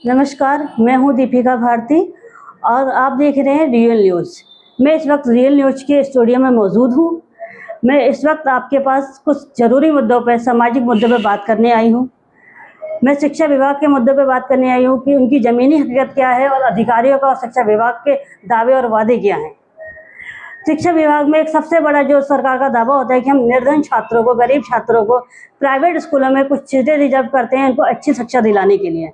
नमस्कार, मैं हूं दीपिका भारती और आप देख रहे हैं रियल न्यूज़। मैं इस वक्त रियल न्यूज़ के स्टूडियो में मौजूद हूं। मैं इस वक्त आपके पास कुछ ज़रूरी मुद्दों पर, सामाजिक मुद्दों पर बात करने आई हूं। मैं शिक्षा विभाग के मुद्दों पर बात करने आई हूं कि उनकी ज़मीनी हकीकत क्या है और अधिकारियों का और शिक्षा विभाग के दावे और वादे क्या हैं। शिक्षा विभाग में एक सबसे बड़ा जो सरकार का दावा होता है कि हम निर्धन छात्रों को, गरीब छात्रों को प्राइवेट स्कूलों में कुछ सीटें रिजर्व करते हैं उनको अच्छी शिक्षा दिलाने के लिए,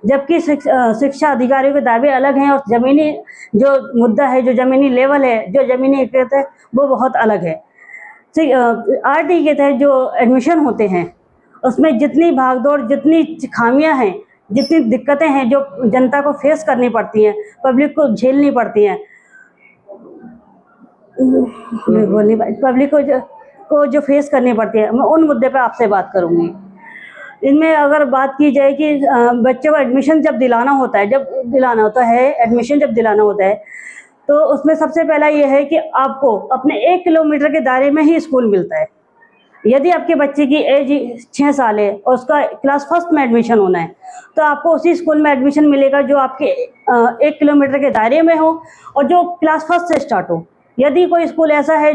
जबकि शिक्षा अधिकारियों के दावे अलग हैं और ज़मीनी जो मुद्दा है, जो ज़मीनी लेवल है, जो ज़मीनी हकीकत है, वो बहुत अलग है। आरटी के तहत जो एडमिशन होते हैं उसमें जितनी भागदौड़, जितनी खामियां हैं, जितनी दिक्कतें हैं जो जनता को फेस करनी पड़ती हैं, पब्लिक को झेलनी पड़ती हैं, पब्लिक को जो फेस करनी पड़ती है, मैं उन मुद्दे पर आपसे बात करूंगी। इनमें अगर बात की जाए कि बच्चों को एडमिशन जब दिलाना होता है, एडमिशन जब दिलाना होता है तो उसमें सबसे पहला ये है कि आपको अपने 1 किलोमीटर के दायरे में ही स्कूल मिलता है। यदि आपके बच्चे की एज 6 साल है और उसका क्लास फर्स्ट में एडमिशन होना है तो आपको उसी स्कूल में एडमिशन मिलेगा जो आपके 1 किलोमीटर के दायरे में हो और जो क्लास फर्स्ट से स्टार्ट हो। यदि कोई स्कूल ऐसा है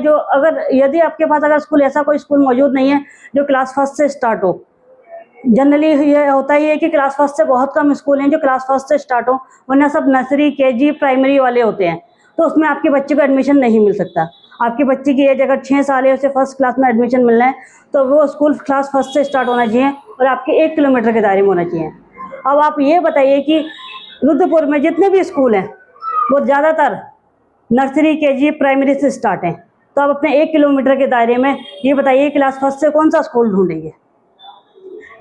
यदि आपके पास ऐसा कोई स्कूल मौजूद नहीं है जो क्लास फर्स्ट से स्टार्ट हो, जनरली ये होता ही है कि क्लास फर्स्ट से बहुत कम स्कूल हैं जो क्लास फर्स्ट से स्टार्ट हो, वरना सब नर्सरी, केजी, प्राइमरी वाले होते हैं, तो उसमें आपके बच्चे को एडमिशन नहीं मिल सकता। आपके बच्चे की एज अगर 6 साल है, उसे फर्स्ट क्लास में एडमिशन मिलना है तो वो स्कूल क्लास फर्स्ट से स्टार्ट होना चाहिए और आपके 1 किलोमीटर के दायरे में होना चाहिए। अब आप ये बताइए कि रुद्रपुर में जितने भी स्कूल हैं वो ज़्यादातर नर्सरी, केजी, प्राइमरी से स्टार्ट हैं, तो आप अपने 1 किलोमीटर के दायरे में ये बताइए क्लास फर्स्ट से कौन सा स्कूल ढूंढेंगे,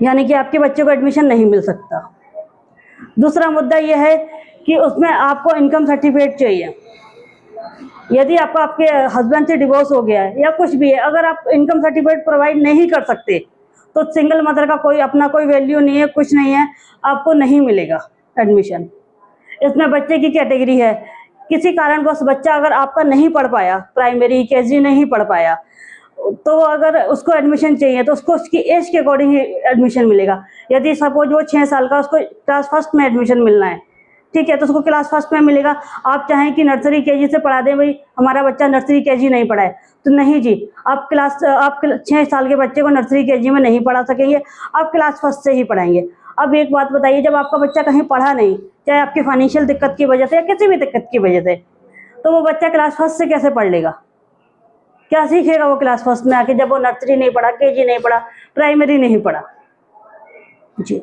यानी कि आपके बच्चे को एडमिशन नहीं मिल सकता। दूसरा मुद्दा यह है कि उसमें आपको इनकम सर्टिफिकेट चाहिए। यदि आपके हस्बैंड से डिवोर्स हो गया है या कुछ भी है, अगर आप इनकम सर्टिफिकेट प्रोवाइड नहीं कर सकते तो सिंगल मदर का कोई वैल्यू नहीं है, कुछ नहीं है, आपको नहीं मिलेगा एडमिशन। इसमें बच्चे की कैटेगरी है, किसी कारणवश बच्चा अगर आपका नहीं पढ़ पाया, प्राइमरी, केजी नहीं पढ़ पाया, तो अगर उसको एडमिशन चाहिए तो उसको उसकी एज के अकॉर्डिंग ही एडमिशन मिलेगा। यदि सपोज वो 6 साल का, उसको क्लास फर्स्ट में एडमिशन मिलना है, ठीक है, तो उसको क्लास फर्स्ट में मिलेगा। आप चाहें कि नर्सरी, केजी से पढ़ा दें, भाई हमारा बच्चा नर्सरी, केजी नहीं पढ़ा है, तो नहीं जी, आप 6 साल के बच्चे को नर्सरी, केजी में नहीं पढ़ा सकेंगे, आप क्लास फर्स्ट से ही पढ़ाएंगे। अब एक बात बताइए, जब आपका बच्चा कहीं पढ़ा नहीं, चाहे आपकी फाइनेंशियल दिक्कत की वजह से या किसी भी दिक्कत की वजह से, तो वो बच्चा क्लास फर्स्ट से कैसे पढ़ लेगा? क्या सीखेगा वो क्लास फर्स्ट में आके, जब वो नर्सरी नहीं पढ़ा, केजी नहीं पढ़ा, प्राइमरी नहीं पढ़ा? जी।